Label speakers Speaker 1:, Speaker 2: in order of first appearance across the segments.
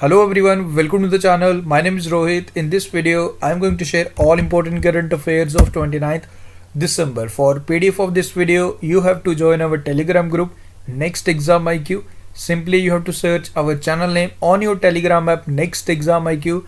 Speaker 1: Hello everyone, welcome to the channel. My name is Rohit. In this video, I am going to share all important current affairs of 29th December. For PDF of this video, you have to join our Telegram group Next Exam IQ. Simply you have to search our channel name on your Telegram app Next Exam IQ.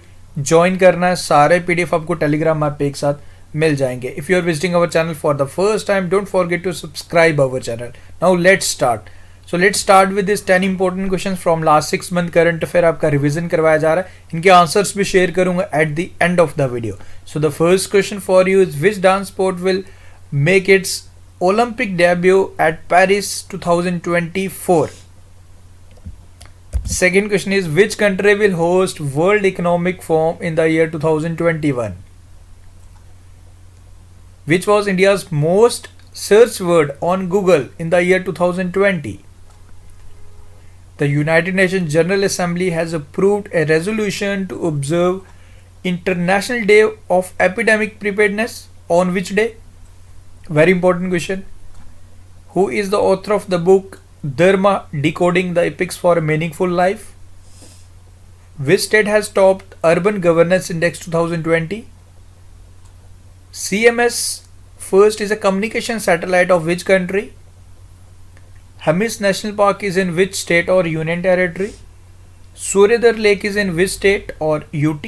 Speaker 1: Join करना है, सारे PDF आपको Telegram app पे एक साथ मिल जाएंगे. If you are visiting our channel for the first time, don't forget to subscribe our channel. Now let's start. So let's start with this 10 important questions from last 6 month current affair आपका revision करवाया जा रहा है. इनके answers भी share करूंगा at the end of the video. So the first question for you is which dance sport will make its Olympic debut at Paris 2024? Second question is which country will host World Economic Forum in the year 2021? Which was India's most searched word on Google in the year 2020? The United Nations General Assembly has approved a resolution to observe International Day of Epidemic Preparedness on which day? Very important question. Who is the author of the book Dharma Decoding the Epics for a Meaningful Life? Which state has topped Urban Governance Index 2020? CMS First is a communication satellite of which country? Hemis National Park is in which state or union territory? Suryadar Lake is in which state or UT?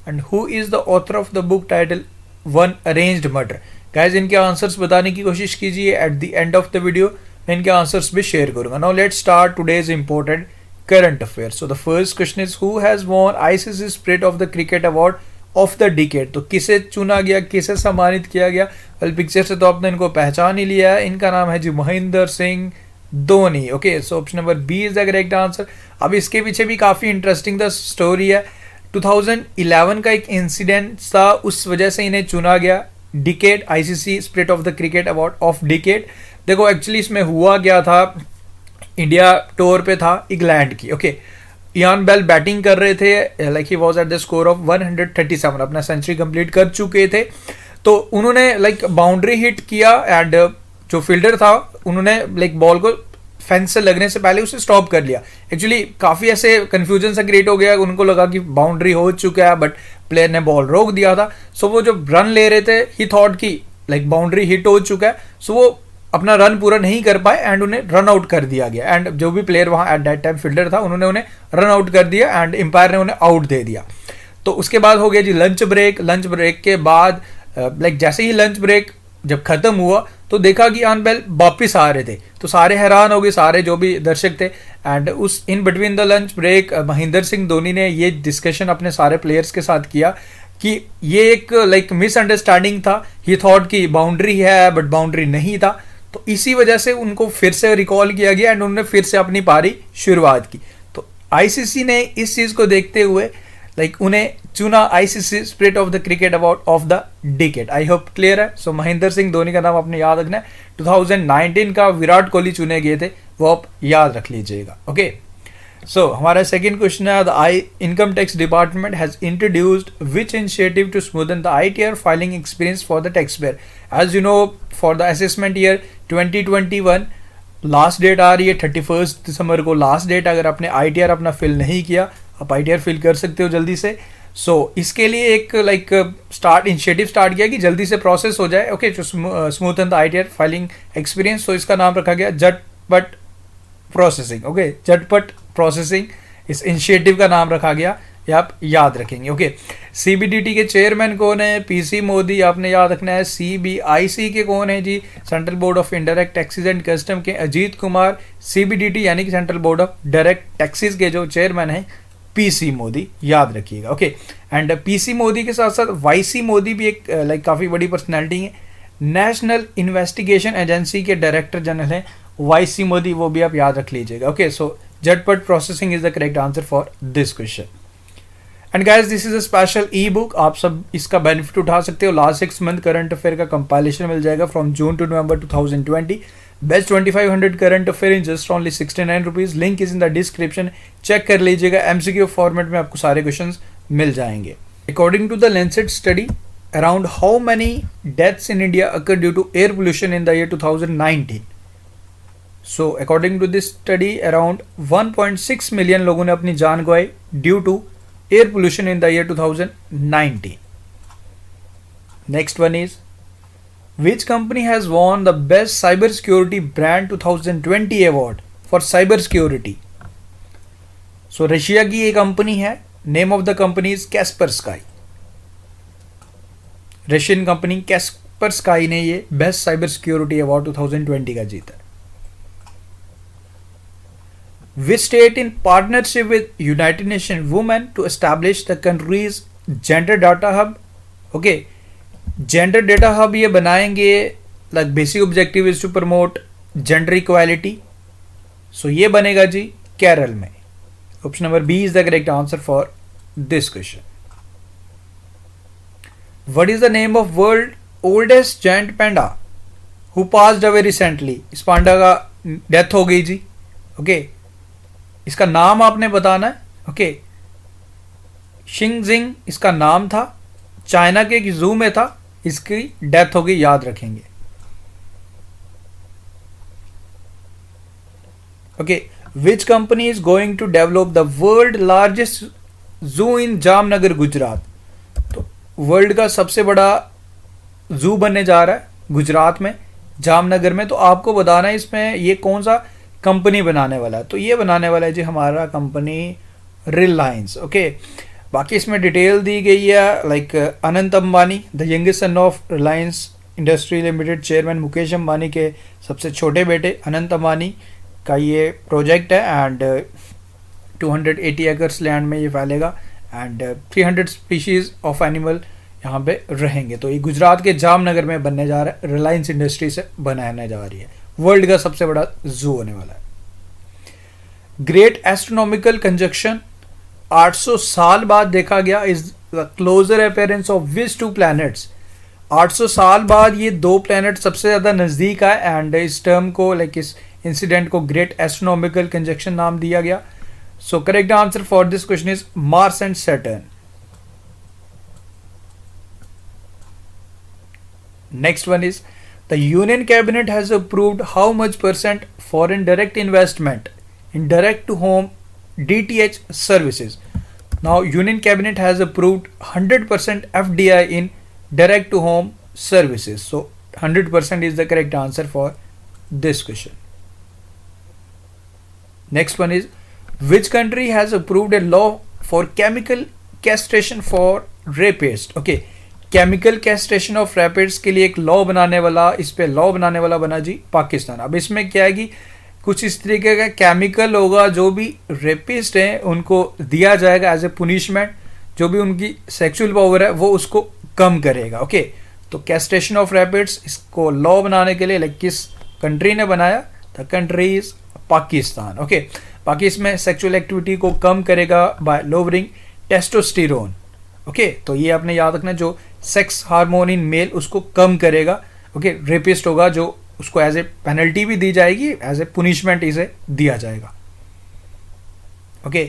Speaker 1: And who is the author of the book titled One Arranged Murder? Guys, इनके answers बताने की कोशिश कीजिए. At the end of the video मैं इनके answers भी share करूंगा. Now let's start today's important current affairs. So the first question is who has won ICC Spirit of the Cricket Award of the Decade? तो किसे चुना गया, किसे सम्मानित किया गया? वेल पिक्चर से तो आपने इनको पहचान ही लिया है. इनका नाम है ji Mahendra Singh Dhoni. Okay, so option number B is the correct answer. अब इसके पीछे भी काफी इंटरेस्टिंग द स्टोरी है. 2011 का एक इंसिडेंट था, उस वजह से इन्हें चुना गया decade ICC spirit of the cricket award of decade. देखो एक्चुअली इसमें हुआ क्या था, इंडिया टूर पे था इंग्लैंड की. ओके, इयान बेल बैटिंग कर रहे थे, like he was at the score of 137, अपना सेंचुरी कंप्लीट कर चुके थे. तो उन्होंने लाइक बाउंड्री हिट किया एंड जो फील्डर था उन्होंने लाइक बॉल को फेंस से लगने से पहले उसे स्टॉप कर लिया. एक्चुअली काफी ऐसे कंफ्यूजन सा क्रिएट हो गया, उनको लगा कि बाउंड्री हो चुका है बट प्लेयर ने बॉल रोक दिया था. सो वो जो रन ले रहे थे ही थॉट कि लाइक बाउंड्री हिट हो चुका है, सो वो अपना रन पूरा नहीं कर पाए एंड उन्हें रन आउट कर दिया गया. एंड जो भी प्लेयर वहां एट दैट टाइम फील्डर था उन्होंने उन्हें रन आउट कर दिया एंड एम्पायर ने उन्हें आउट दे दिया. तो उसके बाद हो गया जी लंच ब्रेक. लंच ब्रेक के बाद लाइक जैसे ही लंच ब्रेक जब खत्म हुआ तो देखा कि इयान बेल वापिस आ रहे थे, तो सारे हैरान हो गए, सारे जो भी दर्शक थे. एंड उस in between the lunch break Mahendra Singh Dhoni ने ये डिस्कशन अपने सारे प्लेयर्स के साथ किया कि ये एक लाइक मिसअंडरस्टैंडिंग था. ही थॉट कि बाउंड्री है बट बाउंड्री नहीं था. तो इसी वजह से उनको फिर से रिकॉल किया गया एंड उन्होंने फिर से अपनी पारी शुरुआत की. तो आईसीसी ने इस चीज को देखते हुए लाइक उन्हें चुना ICC spirit of the cricket award of the decade. I hope clear है. सो महेंद्र सिंह धोनी का नाम आपने याद रखना है. 2019 का विराट कोहली चुने गए थे, वो आप याद रख लीजिएगा. ओके, सो हमारा सेकंड क्वेश्चन है the income tax department has introduced which initiative to smoothen the ITR filing experience for the tax payer. As you know for the assessment year 2021 last date आ रही है 31 दिसंबर को last date. अगर आपने ITR अपना fill नहीं किया आप आईटीआर फिल कर सकते हो जल्दी से. सो इसके लिए एक लाइक स्टार्ट इनिशिएटिव स्टार्ट किया कि जल्दी से प्रोसेस हो जाए. ओके, जो smoothen the ITR filing experience, तो इसका नाम रखा गया झटपट प्रोसेसिंग. ओके, झटपट प्रोसेसिंग इस इनिशिएटिव का नाम रखा गया, ये आप याद रखेंगे. ओके, सीबीडीटी के चेयरमैन कौन है? पीसी मोदी आपने याद रखना है. सीबीआईसी के कौन है ji? Central board of indirect taxes and custom के अजीत कुमार. सीबीडीटी यानी कि central board of direct taxes के जो चेयरमैन है पीसी मोदी, याद रखिएगा. ओके, एंड पीसी मोदी के साथ साथ वाईसी मोदी भी एक लाइक काफी बड़ी पर्सनैलिटी है. नेशनल इन्वेस्टिगेशन एजेंसी के डायरेक्टर जनरल हैं वाईसी मोदी, वो भी आप याद रख लीजिएगा. Okay, so Jhatpat processing is the correct answer for this question. And guys this is a special e book, आप सब इसका बेनिफिट उठा सकते हो. लास्ट 6 मंथ करंट अफेयर का कंपाइलेशन मिल जाएगा from June to November 2020. Best 2500 current affair in just only 69 rupees. Link is in the description, check कर लीजिएगा. एमसीक्यू फॉर्मेट में आपको सारे क्वेश्चंस मिल जाएंगे. According to the Lancet study, around how many deaths in India occur due to air pollution in the year 2019? So according to this study around 1.6 million लोगों ने अपनी जान गंवाई due to air pollution in the year 2019. Next one is, which company has won the best cybersecurity brand 2020 award for cybersecurity? So Russia की ये company है, name of the company is Kaspersky. Russian company Kaspersky ने ये best cyber security award 2020 का जीता। Which state in partnership with United Nations Women to establish the country's gender data hub? Okay, gender data hub ये बनाएंगे, like basic objective is to promote gender equality. So ये बनेगा जी केरल में। Option number B is the correct answer for this question. What is the name of world oldest giant panda who passed away recently? इस पांडा का death हो गई जी। Okay, इसका नाम आपने बताना है। ओके, शिंगजिंग इसका नाम था, चाइना के एक जू में था, इसकी डेथ हो गई, याद रखेंगे। Okay, which company is going to develop the world largest zoo in Jamnagar Gujarat? तो वर्ल्ड का सबसे बड़ा जू बनने जा रहा है गुजरात में, जामनगर में। तो आपको बताना है इसमें ये कौन सा कंपनी बनाने वाला है। तो ये बनाने वाला है जी हमारा कंपनी रिलायंस। ओके, बाकी इसमें डिटेल दी गई है, like Anant Ambani the youngest son of Reliance industry limited chairman Mukesh Ambani के सबसे छोटे बेटे अनंत अंबानी का ये प्रोजेक्ट है। एंड 280 एकर्स लैंड में ये फैलेगा एंड 300 स्पीशीज ऑफ एनिमल यहाँ पे रहेंगे। तो ये गुजरात के जामनगर में बनने जा रहा है, रिलायंस इंडस्ट्री से बनाने जा रही है, वर्ल्ड का सबसे बड़ा जू होने वाला है। ग्रेट एस्ट्रोनॉमिकल कंजक्शन 800 साल बाद देखा गया, is the closer appearance of which two planets? 800 साल बाद ये दो प्लैनेट सबसे ज्यादा नजदीक है एंड इस टर्म को, लाइक इस इंसिडेंट को ग्रेट एस्ट्रोनॉमिकल कंजक्शन नाम दिया गया। So correct answer for this question is Mars and Saturn. Next one is, the Union Cabinet has approved how much percent foreign direct investment in direct to home DTH services? Now Union Cabinet has approved 100% FDI in direct to home services. So 100% is the correct answer for this question. Next one is, which country has approved a law for chemical castration for rapists? Okay, chemical castration of rapids के लिए एक law बनाने वाला, इस पे law बनाने वाला बना जी पाकिस्तान। अब इसमें क्या है कि कुछ इस तरीके का केमिकल होगा, जो भी रेपिस्ट हैं उनको दिया जाएगा एज ए पुनिशमेंट, जो भी उनकी सेक्सुअल पावर है वो उसको कम करेगा। ओके, तो कैस्ट्रेशन ऑफ रैपिड्स, इसको लॉ बनाने के लिए लाइक किस कंट्री ने बनाया? The country is Pakistan. Okay, बाकी इसमें सेक्सुअल एक्टिविटी को कम करेगा बाय लोअरिंग टेस्टोस्टेरोन। ओके, तो ये आपने याद रखना, जो सेक्स हार्मोन इन मेल उसको कम करेगा। ओके, रेपिस्ट होगा जो उसको एज ए पेनल्टी भी दी जाएगी, एज ए पुनिशमेंट इसे दिया जाएगा। Okay,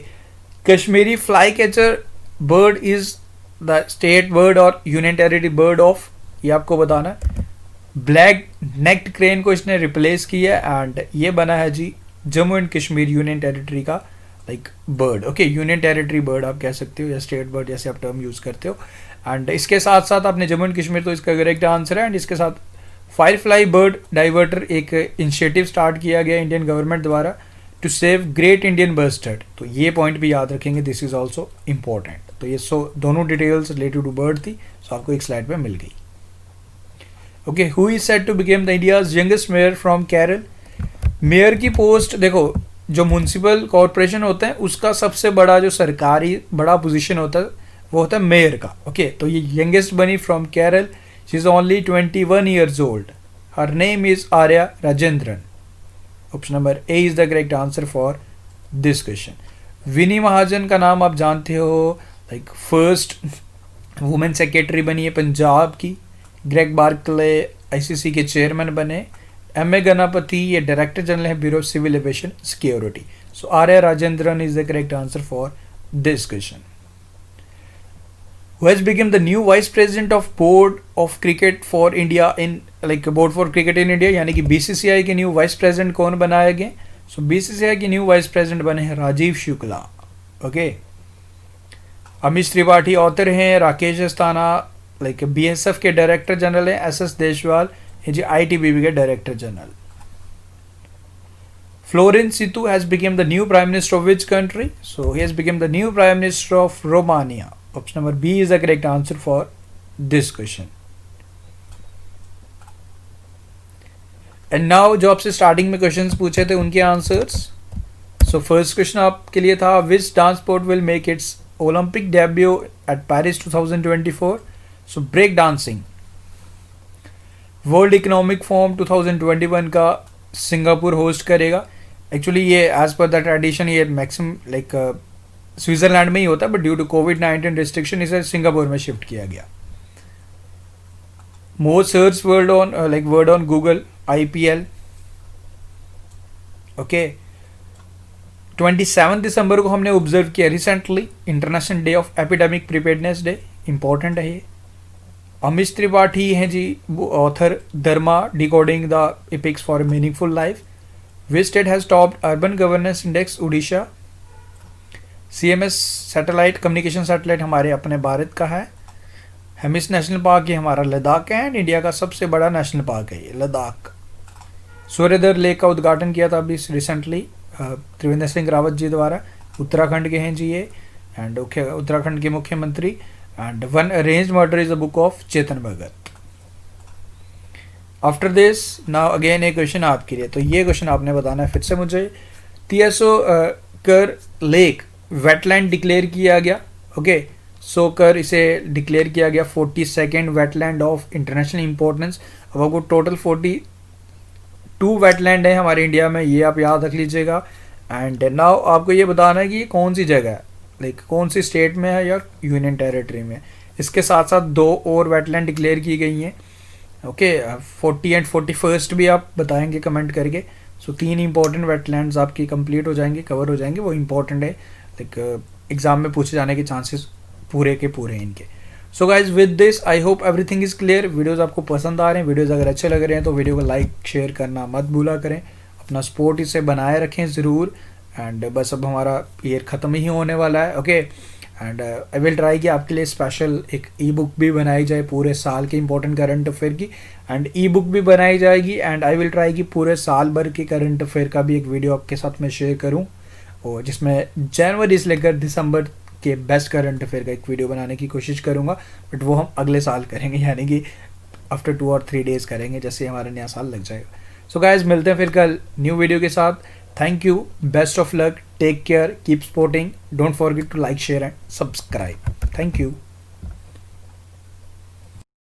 Speaker 1: Kashmiri fly catcher bird is the state bird और यूनियन टेरिटरी बर्ड ऑफ, ये आपको बताना है। ब्लैक नेक्ड क्रेन को इसने रिप्लेस किया एंड ये बना है ji Jammu and Kashmir union territory का like bird. Okay, union territory bird आप कह सकते हो या स्टेट बर्ड जैसे आप टर्म यूज करते हो। एंड इसके साथ साथ आपने जम्मू एंड कश्मीर, तो इसका करेक्ट आंसर है। एंड इसके साथ फायरफ्लाई बर्ड डाइवर्टर एक इनिशिएटिव स्टार्ट किया गया इंडियन गवर्नमेंट द्वारा to save great Indian bustard. तो ये पॉइंट भी याद रखेंगे, दिस इज ऑल्सो इंपॉर्टेंट। तो ये दोनों डिटेल्स रिलेटेड टू बर्ड थी, सो आपको एक स्लाइड पे मिल गई। Okay, who is said to become the India's youngest mayor from Kerala? Mayor की पोस्ट देखो, जो म्यूनसिपल कॉरपोरेशन होते हैं उसका सबसे बड़ा जो सरकारी बड़ा पोजीशन होता है वो होता है मेयर का। ओके, तो ये यंगेस्ट बनी from Kerala, she is only 21 years old, her name is Arya Rajendran. Option number A is the correct answer for this question. Vini Mahajan का नाम आप जानते हो, लाइक फर्स्ट वुमेन सेक्रेटरी बनी है पंजाब की। ग्रेग बार्कले आईसीसी के चेयरमैन बने। एम ए गणापति ये डायरेक्टर जनरल है bureau civil aviation security. So Arya Rajendran is the correct answer for this question. Who has become the new vice president of board of cricket for India in like board for cricket in India, यानी कि BCCI के new vice president कौन बनाए गए? सो BCCI के new vice president बने हैं Rajiv Shukla. Okay, Amish Tripathi author हैं, राकेश अस्थाना लाइक बीएसएफ के डायरेक्टर जनरल हैं, एसएस देशवाल ये जी आईटीबीपी के director general. Florence Situ has become the new prime minister of which country? So he has become the new prime minister of Romania. Option number B is the correct answer for this question. And now जो आपसे starting में questions पूछे थे उनके answers. So first question आपके लिए था which dance sport will make its Olympic debut at Paris 2024? So break dancing. World economic forum 2021 का सिंगापुर होस्ट करेगा। एक्चुअली ये एज पर द ट्रेडिशन ये मैक्सिमम लाइक स्विट्जरलैंड में ही होता है, बट ड्यू टू कोविड-19 रिस्ट्रिक्शन इसे सिंगापुर में शिफ्ट किया गया। Most search word on Google IPL। Okay 27 दिसंबर को हमने ऑब्जर्व किया recently international day of epidemic preparedness day, important है ये। अमिश त्रिपाठी हैं ji author Dharma decoding the epics for a meaningful life. Which state has topped urban governance index? Odisha. CMS satellite communication satellite हमारे अपने भारत का है। हेमिस नेशनल पार्क ये हमारा लद्दाख है एंड इंडिया का सबसे बड़ा नेशनल पार्क है ये लद्दाख। सूर्यधर लेक का उद्घाटन किया था अभी रिसेंटली त्रिवेंद्र सिंह रावत जी द्वारा, उत्तराखंड के हैं जी ये एंड उत्तराखंड के मुख्यमंत्री। And One Arranged Murder is a book of Chetan Bhagat. After this, now again एक क्वेश्चन आपके लिए, तो ये क्वेश्चन आपने बताना है फिर से मुझे। तियासोकर लेक वेटलैंड डिक्लेयर किया गया। ओके सोकर इसे डिक्लेयर किया गया 42nd wetland of international importance. अब आपको टोटल 42 वेटलैंड है हमारे इंडिया में, ये आप याद रख लीजिएगा। एंड नाउ आपको ये बताना है कि ये कौन सी जगह है, लाइक कौन सी स्टेट में है या यूनियन टेरिटरी में। इसके साथ साथ 2 और वेटलैंड डिक्लेयर की गई हैं। ओके 40 एंड 41 भी आप बताएंगे कमेंट करके। सो 3 इंपॉर्टेंट वेटलैंड्स आपकी कंप्लीट हो जाएंगे, कवर हो जाएंगे, वो इंपॉर्टेंट है, लाइक एग्जाम में पूछे जाने के चांसेस पूरे के पूरे हैं इनके। So guys with this I hope everything is clear. Videos आपको पसंद आ रहे हैं, वीडियोस अगर अच्छे लग रहे हैं तो वीडियो को लाइक शेयर करना मत भूला करें, अपना सपोर्ट इसे बनाए रखें ज़रूर। एंड बस अब हमारा ईयर ख़त्म ही होने वाला है। Okay and I will try कि आपके लिए स्पेशल एक ई-बुक भी बनाई जाए पूरे साल के इंपॉर्टेंट करंट अफेयर की, एंड ई-बुक भी बनाई जाएगी। एंड आई विल ट्राई कि पूरे साल भर के करंट अफेयर का भी एक वीडियो आपके साथ में शेयर करूं, और जिसमें जनवरी से लेकर दिसंबर के बेस्ट करंट अफेयर का एक वीडियो बनाने की कोशिश करूँगा, बट वो हम अगले साल करेंगे, यानी कि आफ्टर 2 और 3 डेज़ करेंगे जैसे हमारा नया साल लग जाएगा। सो गाइज मिलते हैं फिर कल न्यू वीडियो के साथ। Thank you, best of luck, take care, keep supporting, don't forget to like, share and subscribe. Thank you.